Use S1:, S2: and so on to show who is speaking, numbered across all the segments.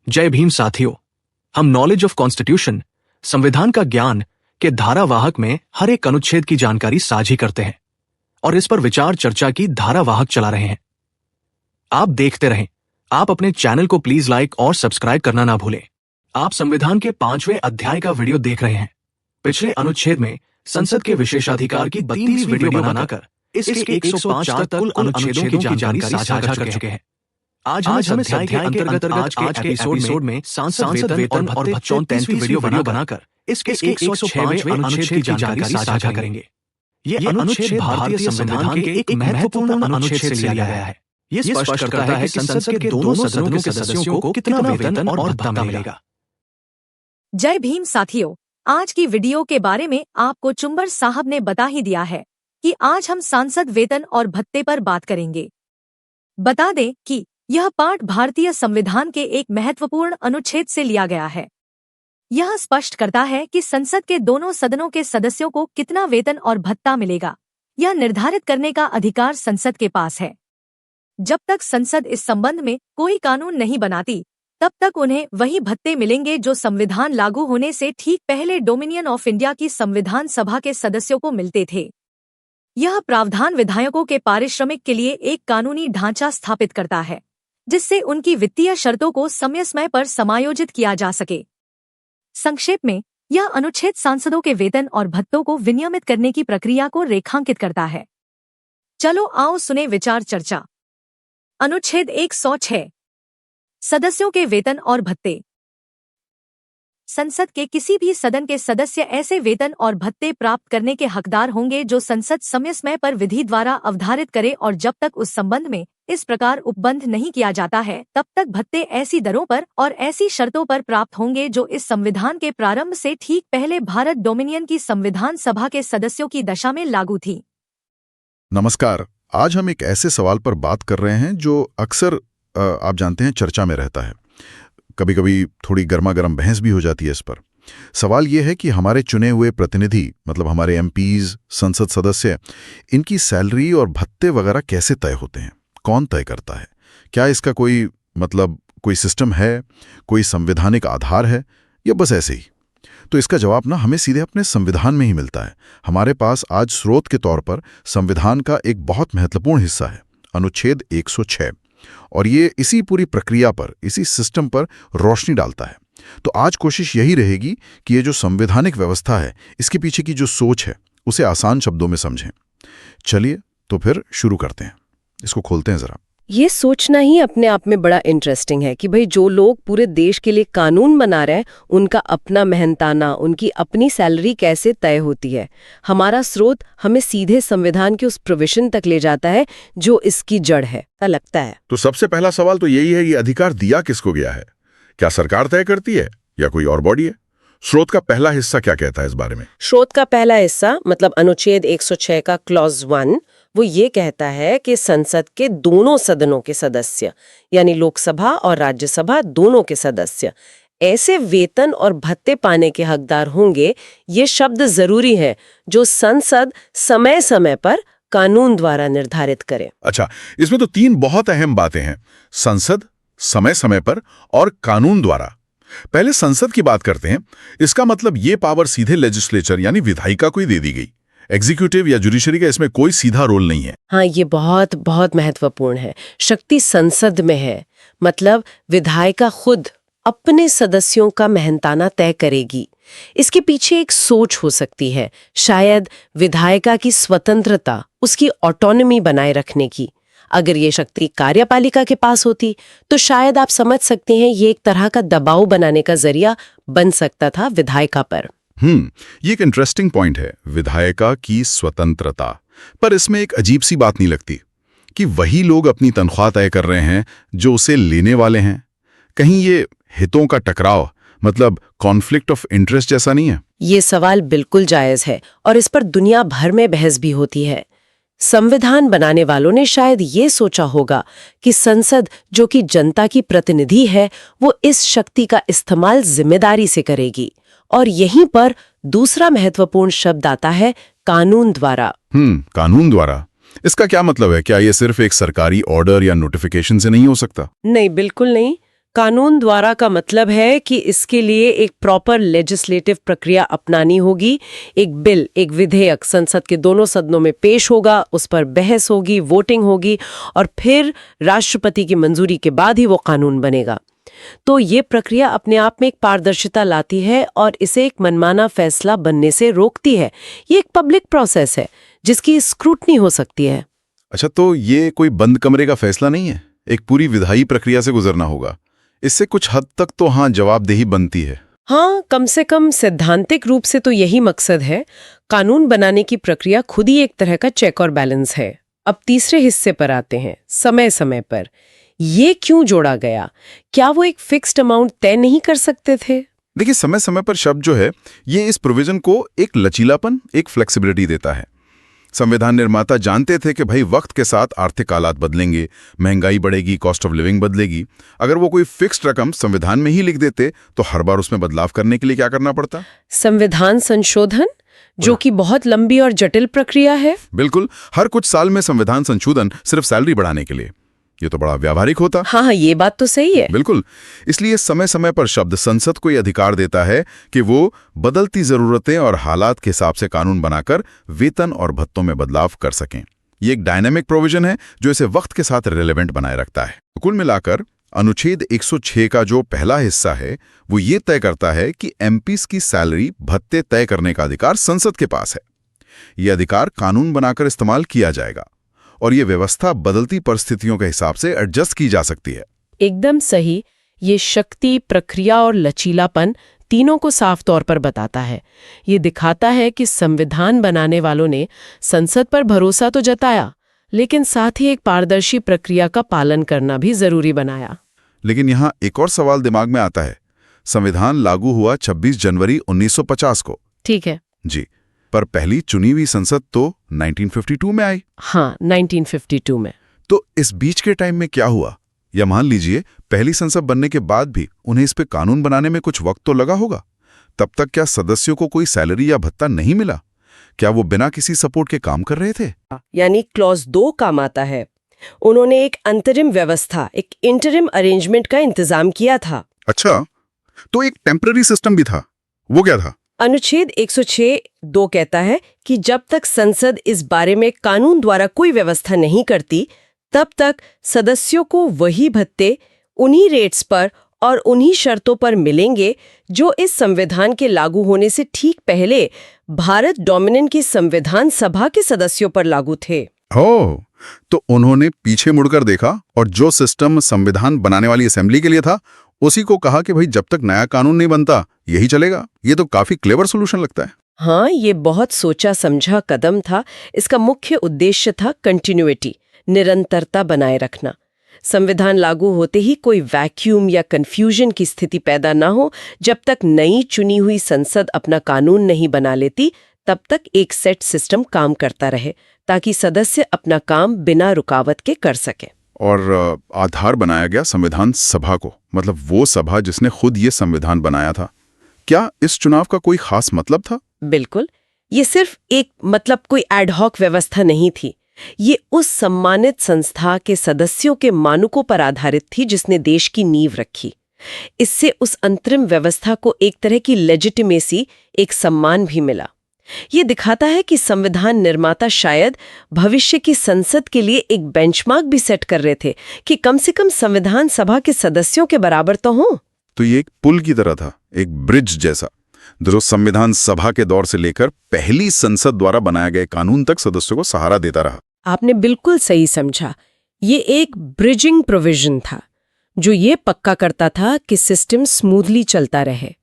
S1: जय भीम साथियों। हम नॉलेज ऑफ कॉन्स्टिट्यूशन, संविधान का ज्ञान के धारावाहक में हर एक अनुच्छेद की जानकारी साझी करते हैं और इस पर विचार चर्चा की धारावाहक चला रहे हैं। आप देखते रहें। आप अपने चैनल को प्लीज लाइक और सब्सक्राइब करना ना भूलें। आप संविधान के 5वें अध्याय का वीडियो देख रहे हैं। पिछले अनुच्छेद में संसद के विशेषाधिकार की 32 वीडियो बनाकर इसके 105 तक कुल अनुच्छेदों की जानकारी साझा कर चुके हैं। आज हम इस अध्याय के अंतर्गत आज के एपिसोड में सांसद वेतन और भत्तों 33वीं वीडियो बनाकर इसके 106वें अनुच्छेद की जानकारी साझा करेंगे। ये अनुच्छेद भारतीय संविधान के एक महत्वपूर्ण अनुच्छेद से लिया गया है। ये स्पष्ट करता है कि संसद के दोनों सदनों के सदस्यों को कितना वेतन और भत्ता मिलेगा।
S2: जय भीम साथियों, आज की वीडियो के बारे में आपको चुंबर साहब ने बता ही दिया है कि आज हम सांसद वेतन और भत्ते पर बात करेंगे। बता दें कि यह पाठ भारतीय संविधान के एक महत्वपूर्ण अनुच्छेद से लिया गया है। यह स्पष्ट करता है कि संसद के दोनों सदनों के सदस्यों को कितना वेतन और भत्ता मिलेगा, यह निर्धारित करने का अधिकार संसद के पास है। जब तक संसद इस संबंध में कोई कानून नहीं बनाती, तब तक उन्हें वही भत्ते मिलेंगे जो संविधान लागू होने से ठीक पहले डोमिनियन ऑफ इंडिया की संविधान सभा के सदस्यों को मिलते थे। यह प्रावधान विधायकों के पारिश्रमिक के लिए एक कानूनी ढांचा स्थापित करता है, जिससे उनकी वित्तीय शर्तों को समय समय पर समायोजित किया जा सके। संक्षेप में, यह अनुच्छेद सांसदों के वेतन और भत्तों को विनियमित करने की प्रक्रिया को रेखांकित करता है। चलो आओ सुने विचार चर्चा। अनुच्छेद 106, सदस्यों के वेतन और भत्ते। संसद के किसी भी सदन के सदस्य ऐसे वेतन और भत्ते प्राप्त करने के हकदार होंगे जो संसद समय समय पर विधि द्वारा अवधारित करे, और जब तक उस संबंध में इस प्रकार उपबंध नहीं किया जाता है, तब तक भत्ते ऐसी दरों पर और ऐसी शर्तों पर प्राप्त होंगे जो इस संविधान के प्रारंभ से ठीक पहले भारत डोमिनियन की संविधान सभा के सदस्यों की दशा में लागू थी।
S3: नमस्कार। आज हम एक ऐसे सवाल पर बात कर रहे हैं जो अक्सर आप जानते हैं चर्चा में रहता है। कभी कभी थोड़ी गर्मा गर्म बहस भी हो जाती है इस पर। सवाल यह है कि हमारे चुने हुए प्रतिनिधि, मतलब हमारे एमपीज, संसद सदस्य, इनकी सैलरी और भत्ते वगैरह कैसे तय होते हैं? कौन तय करता है? क्या इसका कोई सिस्टम है, कोई संवैधानिक आधार है, या बस ऐसे ही? तो इसका जवाब ना हमें सीधे अपने संविधान में ही मिलता है। हमारे पास आज स्रोत के तौर पर संविधान का एक बहुत महत्वपूर्ण हिस्सा है, अनुच्छेद 106, और ये इसी पूरी प्रक्रिया पर, इसी सिस्टम पर रोशनी डालता है। तो आज कोशिश यही रहेगी कि ये जो संवैधानिक व्यवस्था है, इसके पीछे की जो सोच है, उसे आसान शब्दों में समझें। चलिए तो फिर शुरू करते हैं, इसको खोलते हैं जरा।
S4: ये सोचना ही अपने आप में बड़ा इंटरेस्टिंग है कि भाई जो लोग पूरे देश के लिए कानून बना रहे हैं, उनका अपना मेहनताना, उनकी अपनी सैलरी कैसे तय होती है। हमारा स्रोत हमें सीधे संविधान के उस प्रोविजन तक ले जाता है जो इसकी जड़ है, लगता है।
S3: तो सबसे पहला सवाल तो यही है, ये अधिकार दिया किसको गया है? क्या सरकार तय करती है या कोई और बॉडी है? स्रोत का पहला हिस्सा क्या कहता है इस बारे में?
S4: स्रोत का पहला हिस्सा, मतलब अनुच्छेद 106 का क्लॉज 1, वो ये कहता है कि संसद के दोनों सदनों के सदस्य, यानी लोकसभा और राज्यसभा दोनों के सदस्य, ऐसे वेतन और भत्ते पाने के हकदार होंगे। ये शब्द जरूरी है, जो संसद समय समय पर कानून द्वारा निर्धारित करे।
S3: अच्छा, इसमें तो 3 बहुत अहम बातें हैं: संसद, समय समय पर और कानून द्वारा। पहले संसद की बात करते हैं। इसका मतलब ये पावर सीधे लेजिस्लेचर यानी विधायिका को ही दे दी गई। एग्जीक्यूटिव या जुडिशरी का इसमें कोई सीधा रोल नहीं है।
S4: हाँ, ये बहुत बहुत महत्वपूर्ण है। शक्ति संसद में है, मतलब विधायिका खुद अपने सदस्यों का मेहनताना तय करेगी। इसके पीछे एक सोच हो सकती है, शायद विधायिका की स्वतंत्रता, उसकी ऑटोनॉमी बनाए रखने की। अगर ये शक्ति कार्यपालिका के पास होती तो शायद आप समझ सकते हैं ये एक तरह का दबाव बनाने का जरिया बन सकता था विधायिका पर।
S3: ये एक इंटरेस्टिंग पॉइंट है, विधायिका की स्वतंत्रता। पर इसमें एक अजीब सी बात नहीं लगती कि वही लोग अपनी तनख्वाह तय कर रहे हैं जो उसे लेने वाले हैं? कहीं ये हितों का टकराव, मतलब कॉन्फ्लिक्ट ऑफ इंटरेस्ट जैसा नहीं है?
S4: ये सवाल बिल्कुल जायज है और इस पर दुनिया भर में बहस भी होती है। संविधान बनाने वालों ने शायद ये सोचा होगा कि संसद, जो कि जनता की प्रतिनिधि है, वो इस शक्ति का इस्तेमाल जिम्मेदारी से करेगी। और यहीं पर दूसरा महत्वपूर्ण शब्द आता है, कानून द्वारा।
S3: कानून द्वारा। इसका क्या मतलब है? क्या ये सिर्फ एक सरकारी ऑर्डर या नोटिफिकेशन से नहीं हो सकता?
S4: नहीं, बिल्कुल नहीं। कानून द्वारा का मतलब है कि इसके लिए एक प्रॉपर लेजिस्लेटिव प्रक्रिया अपनानी होगी। एक बिल, एक विधेयक संसद के दोनों सदनों में पेश होगा, उस पर बहस होगी, वोटिंग होगी और फिर राष्ट्रपति की मंजूरी के बाद ही वो कानून बनेगा। तो ये प्रक्रिया अपने आप में एक पारदर्शिता लाती है और इसे एक मनमाना फैसला बनने से रोकती है। ये एक पब्लिक प्रोसेस है जिसकी स्क्रूटनी हो सकती है।
S3: अच्छा, तो ये कोई बंद कमरे का फैसला नहीं है, एक पूरी विधायी प्रक्रिया से गुजरना होगा। इससे कुछ हद तक तो हाँ जवाबदेही बनती है।
S4: हाँ, कम से कम सैद्धांतिक रूप से तो यही मकसद है। कानून बनाने की प्रक्रिया खुद ही एक तरह का चेक और बैलेंस है। अब तीसरे हिस्से पर आते हैं, समय समय पर। ये क्यों जोड़ा गया? क्या वो एक फिक्स्ड अमाउंट तय नहीं कर सकते थे?
S3: देखिए, समय समय पर शब्द जो है ये इस प्रोविजन को एक लचीलापन, एक फ्लेक्सिबिलिटी देता है। संविधान निर्माता जानते थे कि भाई वक्त के साथ आर्थिक हालात बदलेंगे, महंगाई बढ़ेगी, कॉस्ट ऑफ लिविंग बदलेगी। अगर वो कोई फिक्स्ड रकम संविधान में ही लिख देते तो हर बार उसमें बदलाव करने के लिए क्या करना पड़ता?
S4: संविधान संशोधन, जो कि बहुत लंबी और जटिल प्रक्रिया है।
S3: बिल्कुल, हर कुछ साल में संविधान संशोधन सिर्फ सैलरी बढ़ाने के लिए, ये तो बड़ा व्यावहारिक होता।
S4: हाँ, ये बात तो सही है।
S3: बिल्कुल, इसलिए समय समय पर शब्द संसद को यह अधिकार देता है कि वो बदलती जरूरतें और हालात के हिसाब से कानून बनाकर वेतन और भत्तों में बदलाव कर सकें। ये एक डायनेमिक प्रोविजन है जो इसे वक्त के साथ रिलेवेंट बनाए रखता है। कुल मिलाकर अनुच्छेद 106 का जो पहला हिस्सा है वो ये तय करता है कि एमपीज की सैलरी भत्ते तय करने का अधिकार संसद के पास है। यह अधिकार कानून बनाकर इस्तेमाल किया जाएगा और ये व्यवस्था बदलती परिस्थितियों के हिसाब से एडजस्ट की जा सकती है।
S4: एकदम सही। ये शक्ति, प्रक्रिया और लचीलापन तीनों को साफ तौर पर बताता है। ये दिखाता है कि संविधान बनाने वालों ने संसद पर भरोसा तो जताया, लेकिन साथ ही एक पारदर्शी प्रक्रिया का पालन करना भी जरूरी बनाया।
S3: लेकिन यहाँ एक और सवाल दिमाग में आता है। संविधान लागू हुआ 26 जनवरी 1950 को।
S4: ठीक है
S3: जी, पर पहली चुनी हुई संसद तो 1952 में आई।
S4: हाँ, 1952 में।
S3: तो इस बीच के टाइम में क्या हुआ? या मान लीजिए पहली संसद बनने के बाद भी उन्हें इस पे कानून बनाने में कुछ वक्त तो लगा होगा। तब तक क्या सदस्यों को कोई सैलरी या भत्ता नहीं मिला? क्या वो बिना किसी सपोर्ट के काम कर रहे थे?
S4: यानी क्लॉज 2 काम आता है। उन्होंने एक अंतरिम व्यवस्था, एक इंटरिम अरेंजमेंट का इंतजाम किया था।
S3: अच्छा, तो एक टेम्पररी सिस्टम भी था, वो क्या था?
S4: अनुच्छेद 106(2) कहता है कि जब तक संसद इस बारे में कानून द्वारा कोई व्यवस्था नहीं करती, तब तक सदस्यों को वही भत्ते उन्हीं रेट्स पर और उन्हीं शर्तों पर मिलेंगे जो इस संविधान के लागू होने से ठीक पहले भारत डोमिनियन की संविधान सभा के सदस्यों पर लागू थे।
S3: ओह, तो उन्होंने पीछे मुड़कर देखा और जो सिस्टम संविधान बनाने वाली असेंबली के लिए था उसी को कहा कि भाई जब तक नया कानून नहीं बनता यही चलेगा। ये तो काफी क्लेवर सॉल्यूशन लगता है।
S4: हाँ, ये बहुत सोचा समझा कदम था। इसका मुख्य उद्देश्य था कंटिन्यूटी, निरंतरता बनाए रखना। संविधान लागू होते ही कोई वैक्यूम या कंफ्यूजन की स्थिति पैदा न हो। जब तक नई चुनी हुई संसद अपना कानून नहीं बना लेती, तब तक एक सेट सिस्टम काम करता रहे ताकि सदस्य अपना काम बिना रुकावट के कर सके।
S3: और आधार बनाया गया संविधान सभा को, मतलब वो सभा जिसने खुद ये संविधान बनाया था। क्या इस चुनाव का कोई खास मतलब था?
S4: बिल्कुल, ये सिर्फ एक कोई एडहॉक व्यवस्था नहीं थी। ये उस सम्मानित संस्था के सदस्यों के मानकों पर आधारित थी जिसने देश की नींव रखी। इससे उस अंतरिम व्यवस्था को एक तरह की लेजिटिमेसी, एक सम्मान भी मिला। ये दिखाता है कि संविधान निर्माता शायद भविष्य की संसद के लिए एक बेंचमार्क भी सेट कर रहे थे कि कम से कम संविधान सभा के सदस्यों के बराबर तो हों।
S3: तो ये एक पुल की तरह था, एक ब्रिज जैसा, जो संविधान सभा के दौर से लेकर पहली संसद द्वारा बनाए गए कानून तक सदस्यों को सहारा देता रहा।
S4: आपने बिल्कुल सही समझा। ये एक ब्रिजिंग प्रोविजन था जो ये पक्का करता था कि सिस्टम स्मूथली चलता रहे।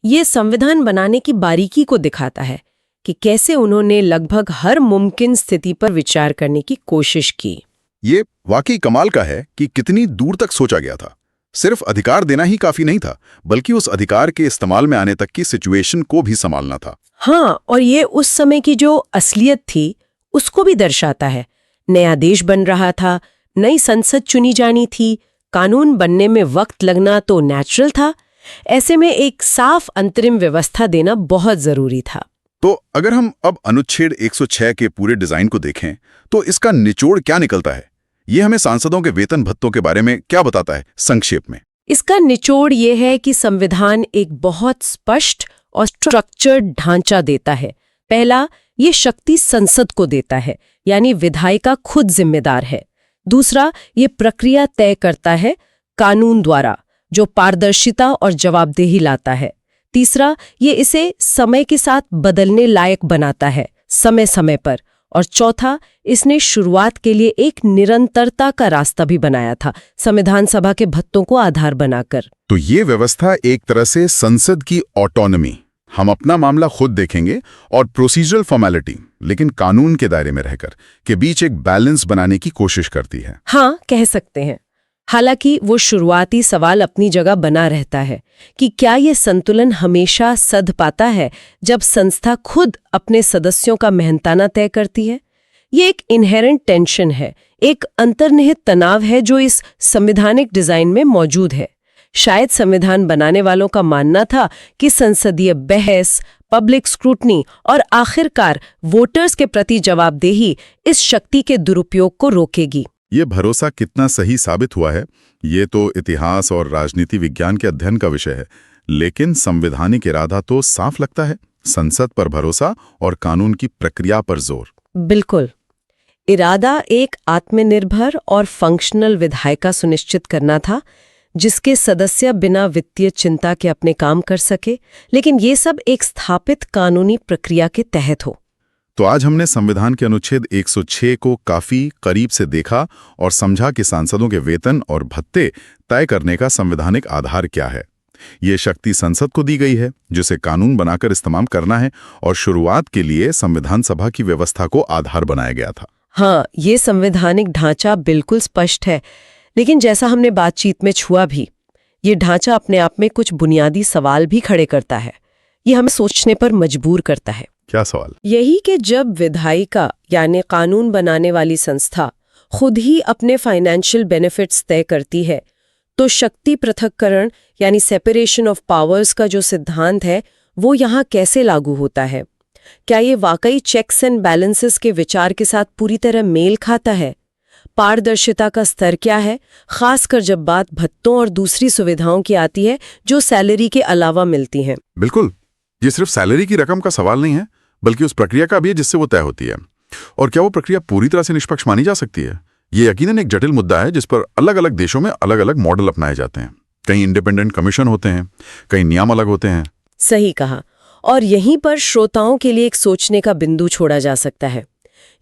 S4: ये संविधान बनाने की बारीकी को दिखाता है कि कैसे उन्होंने लगभग हर मुमकिन स्थिति पर विचार करने की कोशिश की।
S3: ये वाकई कमाल का है कि कितनी दूर तक सोचा गया था। सिर्फ अधिकार देना ही काफी नहीं था, बल्कि उस अधिकार के इस्तेमाल में आने तक की सिचुएशन को भी संभालना था।
S4: हाँ, और ये उस समय की जो असलियत थी उसको भी दर्शाता है। नया देश बन रहा था, नई संसद चुनी जानी थी, कानून बनने में वक्त लगना तो नेचुरल था। ऐसे में एक साफ अंतरिम व्यवस्था देना बहुत जरूरी था।
S3: तो अगर हम अब अनुच्छेद 106 के पूरे डिजाइन को देखें तो इसका निचोड़ क्या निकलता है? ये हमें सांसदों के वेतन भत्तों के बारे में क्या बताता है संक्षेप में?
S4: इसका निचोड़ ये है कि संविधान एक बहुत स्पष्ट और स्ट्रक्चर्ड ढांचा देता है। पहला, ये शक्ति संसद को देता है, यानी विधायिका खुद जिम्मेदार है। दूसरा, ये प्रक्रिया तय करता है कानून द्वारा, जो पारदर्शिता और जवाबदेही लाता है। तीसरा, ये इसे समय के साथ बदलने लायक बनाता है, समय समय पर। और चौथा, इसने शुरुआत के लिए एक निरंतरता का रास्ता भी बनाया था, संविधान सभा के भत्तों को आधार बनाकर।
S3: तो ये व्यवस्था एक तरह से संसद की ऑटोनॉमी, हम अपना मामला खुद देखेंगे, और प्रोसीजरल फॉर्मेलिटी, लेकिन कानून के दायरे में रहकर, के बीच एक बैलेंस बनाने की कोशिश करती है।
S4: हाँ, कह सकते हैं। हालांकि वो शुरुआती सवाल अपनी जगह बना रहता है कि क्या ये संतुलन हमेशा सध पाता है जब संस्था खुद अपने सदस्यों का मेहनताना तय करती है। ये एक इनहेरेंट टेंशन है, एक अंतर्निहित तनाव है जो इस संवैधानिक डिजाइन में मौजूद है। शायद संविधान बनाने वालों का मानना था कि संसदीय बहस, पब्लिक स्क्रूटनी और आखिरकार वोटर्स के प्रति जवाबदेही इस शक्ति के दुरुपयोग को रोकेगी।
S3: ये भरोसा कितना सही साबित हुआ है, ये तो इतिहास और राजनीति विज्ञान के अध्ययन का विषय है, लेकिन संवैधानिक इरादा तो साफ लगता है, संसद पर भरोसा और कानून की प्रक्रिया पर जोर।
S4: बिल्कुल। इरादा एक आत्मनिर्भर और फंक्शनल विधायिका सुनिश्चित करना था, जिसके सदस्य बिना वित्तीय चिंता के अपने काम कर सके, लेकिन ये सब एक स्थापित कानूनी प्रक्रिया के तहत हो।
S3: तो आज हमने संविधान के अनुच्छेद 106 को काफी करीब से देखा और समझा कि सांसदों के वेतन और भत्ते तय करने का संवैधानिक आधार क्या है। ये शक्ति संसद को दी गई है, जिसे कानून बनाकर इस्तेमाल करना है, और शुरुआत के लिए संविधान सभा की व्यवस्था को आधार बनाया गया था।
S4: हाँ, ये संवैधानिक ढांचा बिल्कुल स्पष्ट है, लेकिन जैसा हमने बातचीत में छुआ भी, ये ढांचा अपने आप में कुछ बुनियादी सवाल भी खड़े करता है। ये हमें सोचने पर मजबूर करता है।
S3: क्या सवाल?
S4: यही कि जब विधायिका यानी कानून बनाने वाली संस्था खुद ही अपने फाइनेंशियल बेनिफिट्स तय करती है, तो शक्ति पृथक्करण यानी सेपरेशन ऑफ पावर्स का जो सिद्धांत है, वो यहाँ कैसे लागू होता है? क्या ये वाकई चेक्स एंड बैलेंसेस के विचार के साथ पूरी तरह मेल खाता है? पारदर्शिता का स्तर क्या है, खासकर जब बात भत्तों और दूसरी सुविधाओं की आती है जो सैलरी के अलावा मिलती हैं?
S3: बिल्कुल, ये सिर्फ सैलरी की रकम का सवाल नहीं है, बल्कि उस प्रक्रिया का भी है जिससे वो तय होती है। और क्या वो प्रक्रिया पूरी तरह से निष्पक्ष मानी जा सकती है? ये यकीनन एक जटिल मुद्दा है जिस पर अलग अलग देशों में अलग अलग मॉडल अपनाए जाते हैं। कहीं इंडिपेंडेंट कमीशन होते हैं, कहीं नियम अलग होते हैं।
S4: सही कहा। और यहीं पर श्रोताओं के लिए एक सोचने का बिंदु छोड़ा जा सकता है।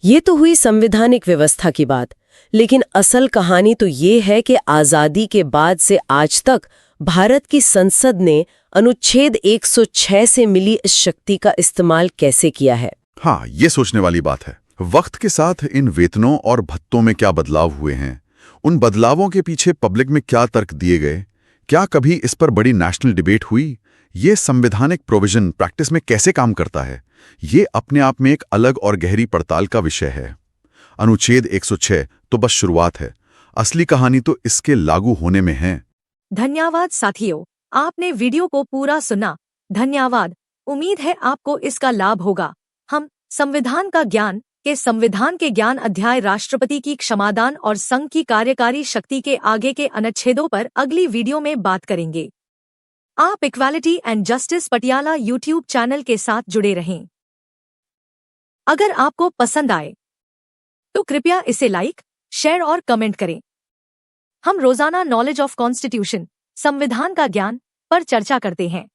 S4: ये तो हुई संवैधानिक व्यवस्था की बात, लेकिन असल कहानी तो ये है कि आज़ादी के बाद से आज तक भारत की संसद ने अनुच्छेद 106 से मिली इस शक्ति का इस्तेमाल कैसे किया है।
S3: हाँ, ये सोचने वाली बात है। वक्त के साथ इन वेतनों और भत्तों में क्या बदलाव हुए हैं? उन बदलावों के पीछे पब्लिक में क्या तर्क दिए गए? क्या कभी इस पर बड़ी नेशनल डिबेट हुई? ये संवैधानिक प्रोविजन प्रैक्टिस में कैसे काम करता है? ये अपने आप में एक अलग और गहरी पड़ताल का विषय है। अनुच्छेद 106 तो बस शुरुआत है, असली कहानी तो इसके लागू होने में है।
S2: धन्यवाद साथियों, आपने वीडियो को पूरा सुना। धन्यवाद। उम्मीद है आपको इसका लाभ होगा। हम संविधान का ज्ञान के संविधान के ज्ञान अध्याय राष्ट्रपति की क्षमादान और संघ की कार्यकारी शक्ति के आगे के अनुच्छेदों पर अगली वीडियो में बात करेंगे। आप equality and justice Patiala YouTube channel के साथ जुड़े रहें। अगर आपको पसंद आए तो कृपया इसे लाइक, शेयर और कमेंट करें। हम रोजाना नॉलेज ऑफ कॉन्स्टिट्यूशन, संविधान का ज्ञान पर चर्चा करते हैं।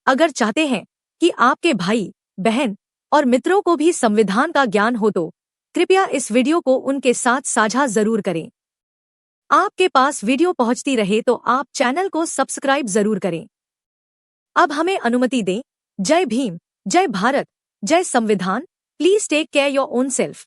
S2: अगर चाहते हैं कि आपके भाई, बहन और मित्रों को भी संविधान का ज्ञान हो तो कृपया इस वीडियो को उनके साथ साझा जरूर करें। आपके पास वीडियो पहुंचती रहे तो आप चैनल को सब्सक्राइब जरूर करें। अब हमें अनुमति दें। जय भीम, जय भारत, जय संविधान। Please take care your own self.